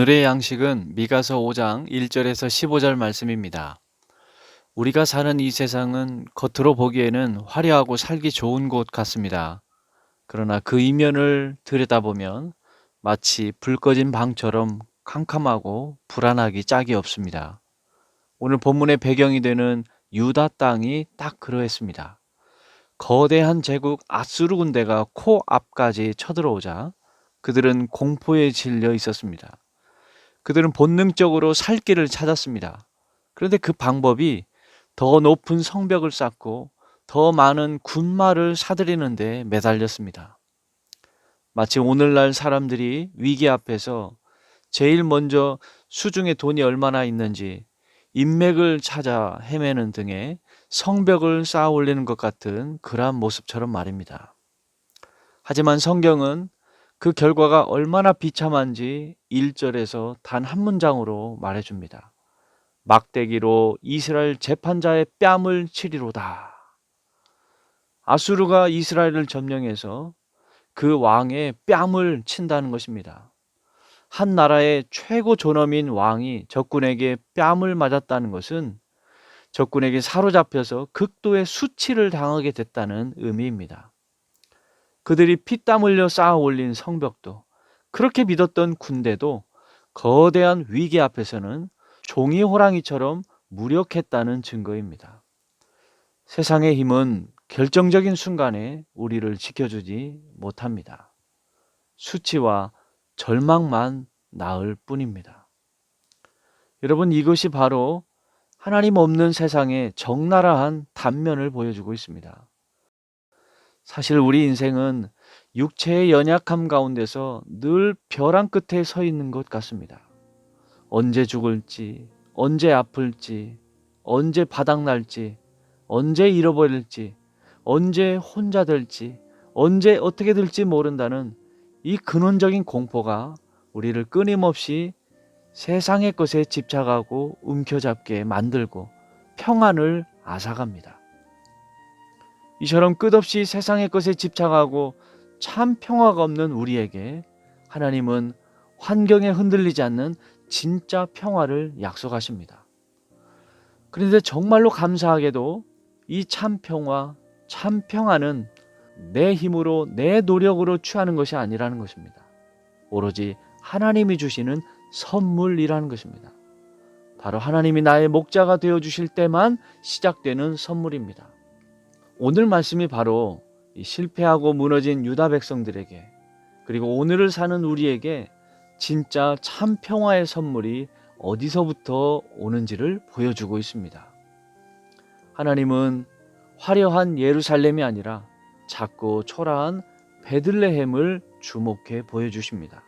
오늘의 양식은 미가서 5장 1절에서 15절 말씀입니다. 우리가 사는 이 세상은 겉으로 보기에는 화려하고 살기 좋은 곳 같습니다. 그러나 그 이면을 들여다보면 마치 불 꺼진 방처럼 캄캄하고 불안하기 짝이 없습니다. 오늘 본문의 배경이 되는 유다 땅이 딱 그러했습니다. 거대한 제국 아수르 군대가 코앞까지 쳐들어오자 그들은 공포에 질려 있었습니다. 그들은 본능적으로 살 길을 찾았습니다. 그런데 그 방법이 더 높은 성벽을 쌓고 더 많은 군마를 사들이는 데 매달렸습니다. 마치 오늘날 사람들이 위기 앞에서 제일 먼저 수중에 돈이 얼마나 있는지 인맥을 찾아 헤매는 등의 성벽을 쌓아 올리는 것 같은 그러한 모습처럼 말입니다. 하지만 성경은 그 결과가 얼마나 비참한지 1절에서 단 한 문장으로 말해줍니다. 막대기로 이스라엘 재판자의 뺨을 치리로다. 아수르가 이스라엘을 점령해서 그 왕의 뺨을 친다는 것입니다. 한 나라의 최고 존엄인 왕이 적군에게 뺨을 맞았다는 것은 적군에게 사로잡혀서 극도의 수치를 당하게 됐다는 의미입니다. 그들이 피땀 흘려 쌓아 올린 성벽도, 그렇게 믿었던 군대도 거대한 위기 앞에서는 종이 호랑이처럼 무력했다는 증거입니다. 세상의 힘은 결정적인 순간에 우리를 지켜주지 못합니다. 수치와 절망만 낳을 뿐입니다. 여러분, 이것이 바로 하나님 없는 세상의 적나라한 단면을 보여주고 있습니다. 사실 우리 인생은 육체의 연약함 가운데서 늘 벼랑 끝에 서 있는 것 같습니다. 언제 죽을지, 언제 아플지, 언제 바닥날지, 언제 잃어버릴지, 언제 혼자 될지, 언제 어떻게 될지 모른다는 이 근원적인 공포가 우리를 끊임없이 세상의 것에 집착하고 움켜잡게 만들고 평안을 앗아갑니다. 이처럼 끝없이 세상의 것에 집착하고 참 평화가 없는 우리에게 하나님은 환경에 흔들리지 않는 진짜 평화를 약속하십니다. 그런데 정말로 감사하게도 이 참 평화, 참 평화는 내 힘으로, 내 노력으로 취하는 것이 아니라는 것입니다. 오로지 하나님이 주시는 선물이라는 것입니다. 바로 하나님이 나의 목자가 되어 주실 때만 시작되는 선물입니다. 오늘 말씀이 바로 실패하고 무너진 유다 백성들에게, 그리고 오늘을 사는 우리에게 진짜 참 평화의 선물이 어디서부터 오는지를 보여주고 있습니다. 하나님은 화려한 예루살렘이 아니라 작고 초라한 베들레헴을 주목해 보여주십니다.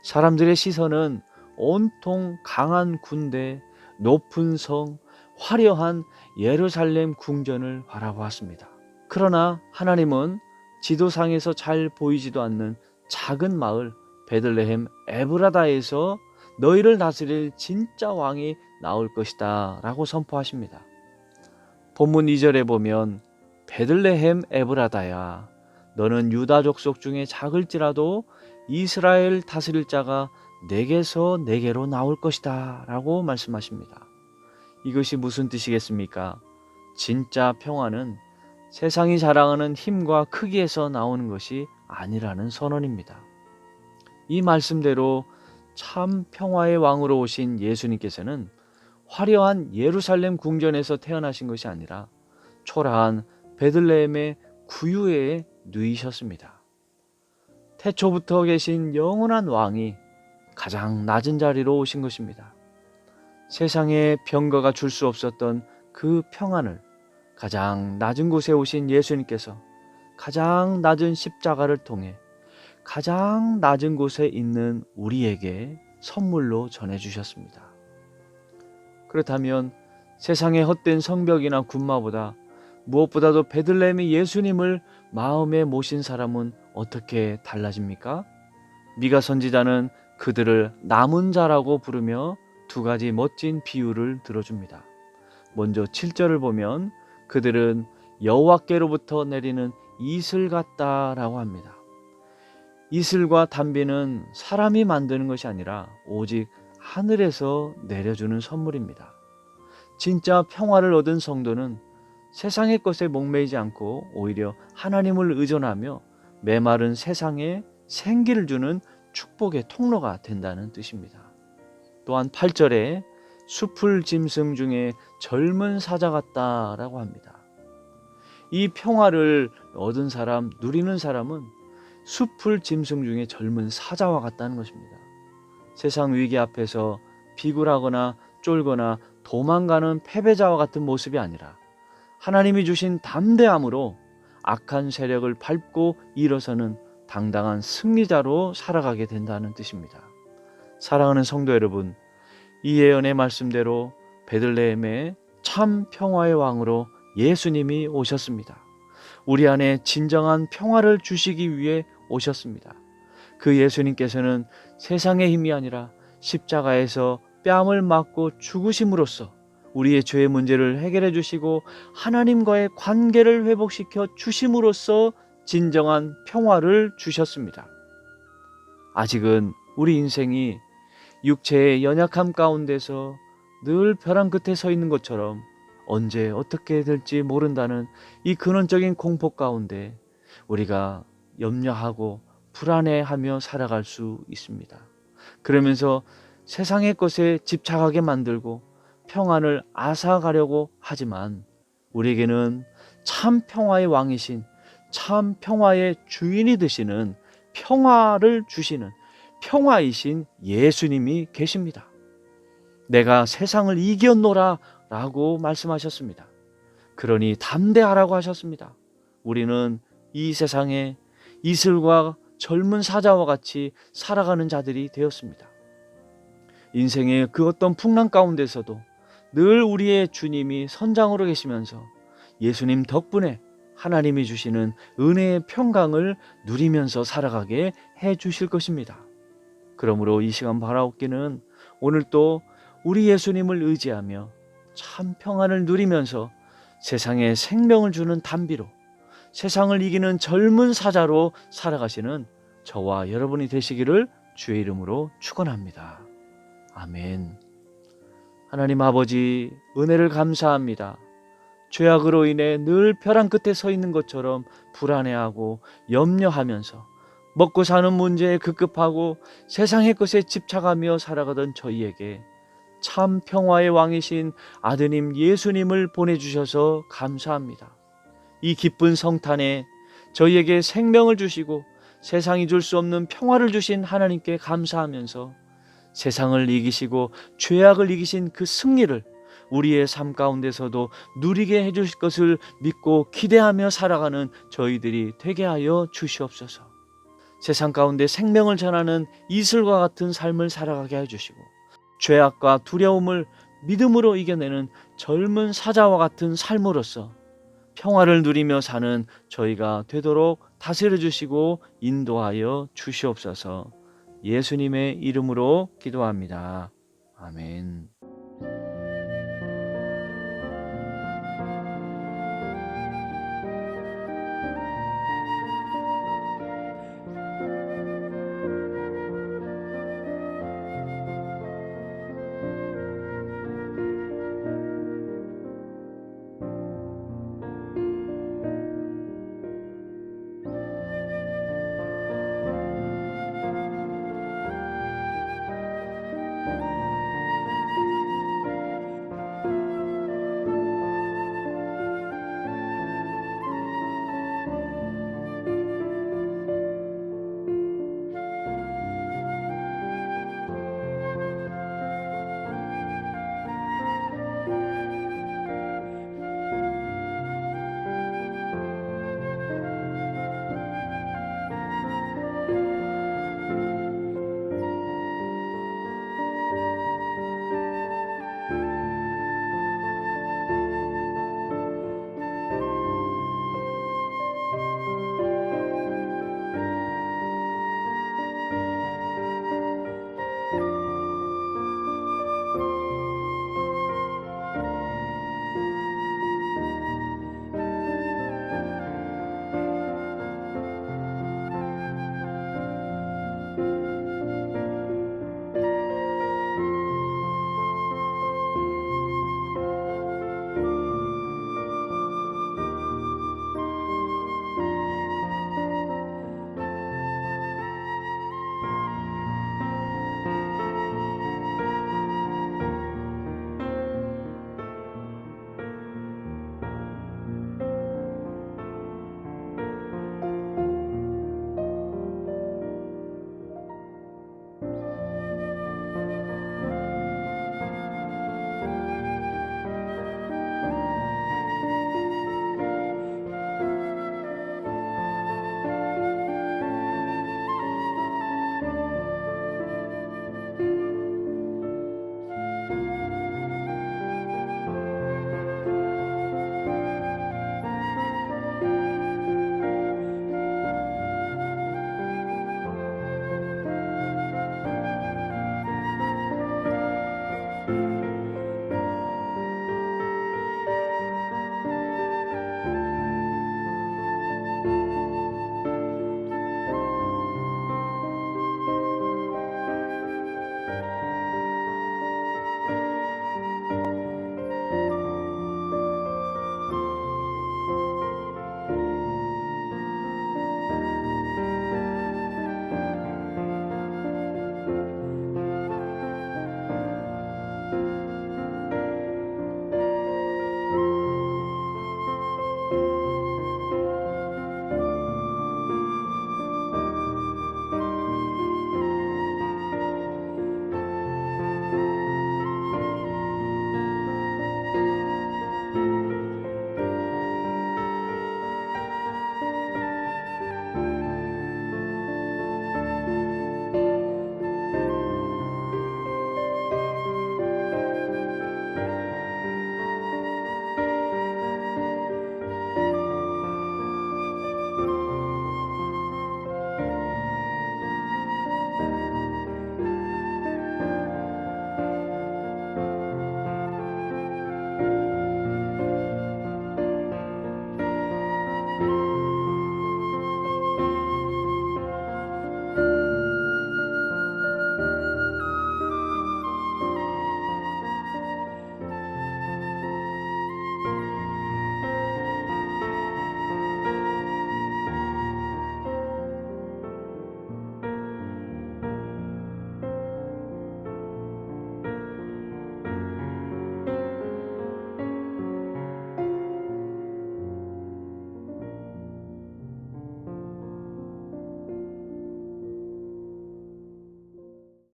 사람들의 시선은 온통 강한 군대, 높은 성, 화려한 예루살렘 궁전을 바라보았습니다. 그러나 하나님은 지도상에서 잘 보이지도 않는 작은 마을 베들레헴 에브라다에서 너희를 다스릴 진짜 왕이 나올 것이다 라고 선포하십니다. 본문 2절에 보면 베들레헴 에브라다야, 너는 유다 족속 중에 작을지라도 이스라엘 다스릴 자가 내게서 내게로 나올 것이다 라고 말씀하십니다. 이것이 무슨 뜻이겠습니까? 진짜 평화는 세상이 자랑하는 힘과 크기에서 나오는 것이 아니라는 선언입니다. 이 말씀대로 참 평화의 왕으로 오신 예수님께서는 화려한 예루살렘 궁전에서 태어나신 것이 아니라 초라한 베들레헴의 구유에 누이셨습니다. 태초부터 계신 영원한 왕이 가장 낮은 자리로 오신 것입니다. 세상의 병거가 줄 수 없었던 그 평안을 가장 낮은 곳에 오신 예수님께서 가장 낮은 십자가를 통해 가장 낮은 곳에 있는 우리에게 선물로 전해주셨습니다. 그렇다면 세상의 헛된 성벽이나 군마보다 무엇보다도 베들레헴의 예수님을 마음에 모신 사람은 어떻게 달라집니까? 미가 선지자는 그들을 남은 자라고 부르며 두 가지 멋진 비유를 들어줍니다. 먼저 7절을 보면 그들은 여호와께로부터 내리는 이슬 같다라고 합니다. 이슬과 단비는 사람이 만드는 것이 아니라 오직 하늘에서 내려주는 선물입니다. 진짜 평화를 얻은 성도는 세상의 것에 목매이지 않고 오히려 하나님을 의존하며 메마른 세상에 생기를 주는 축복의 통로가 된다는 뜻입니다. 또한 8절에 숲을 짐승 중에 젊은 사자 같다라고 합니다. 이 평화를 얻은 사람, 누리는 사람은 숲을 짐승 중에 젊은 사자와 같다는 것입니다. 세상 위기 앞에서 비굴하거나 쫄거나 도망가는 패배자와 같은 모습이 아니라 하나님이 주신 담대함으로 악한 세력을 밟고 일어서는 당당한 승리자로 살아가게 된다는 뜻입니다. 사랑하는 성도 여러분, 이 예언의 말씀대로 베들레헴에 참 평화의 왕으로 예수님이 오셨습니다. 우리 안에 진정한 평화를 주시기 위해 오셨습니다. 그 예수님께서는 세상의 힘이 아니라 십자가에서 뺨을 맞고 죽으심으로써 우리의 죄의 문제를 해결해 주시고 하나님과의 관계를 회복시켜 주심으로써 진정한 평화를 주셨습니다. 아직은 우리 인생이 육체의 연약함 가운데서 늘 벼랑 끝에 서 있는 것처럼 언제 어떻게 될지 모른다는 이 근원적인 공포 가운데 우리가 염려하고 불안해하며 살아갈 수 있습니다. 그러면서 세상의 것에 집착하게 만들고 평안을 앗아가려고 하지만 우리에게는 참 평화의 왕이신, 참 평화의 주인이 되시는, 평화를 주시는 평화이신 예수님이 계십니다. 내가 세상을 이겼노라 라고 말씀하셨습니다. 그러니 담대하라고 하셨습니다. 우리는 이 세상에 이슬과 젊은 사자와 같이 살아가는 자들이 되었습니다. 인생의 그 어떤 풍랑 가운데서도 늘 우리의 주님이 선장으로 계시면서 예수님 덕분에 하나님이 주시는 은혜의 평강을 누리면서 살아가게 해 주실 것입니다. 그러므로 이 시간 바라옵기는 오늘 또 우리 예수님을 의지하며 참 평안을 누리면서 세상에 생명을 주는 담비로 세상을 이기는 젊은 사자로 살아가시는 저와 여러분이 되시기를 주의 이름으로 축원합니다. 아멘. 하나님 아버지, 은혜를 감사합니다. 죄악으로 인해 늘 벼랑 끝에 서 있는 것처럼 불안해하고 염려하면서 먹고 사는 문제에 급급하고 세상의 것에 집착하며 살아가던 저희에게 참 평화의 왕이신 아드님 예수님을 보내주셔서 감사합니다. 이 기쁜 성탄에 저희에게 생명을 주시고 세상이 줄 수 없는 평화를 주신 하나님께 감사하면서 세상을 이기시고 죄악을 이기신 그 승리를 우리의 삶 가운데서도 누리게 해주실 것을 믿고 기대하며 살아가는 저희들이 되게 하여 주시옵소서. 세상 가운데 생명을 전하는 이슬과 같은 삶을 살아가게 해주시고 죄악과 두려움을 믿음으로 이겨내는 젊은 사자와 같은 삶으로서 평화를 누리며 사는 저희가 되도록 다스려 주시고 인도하여 주시옵소서. 예수님의 이름으로 기도합니다. 아멘.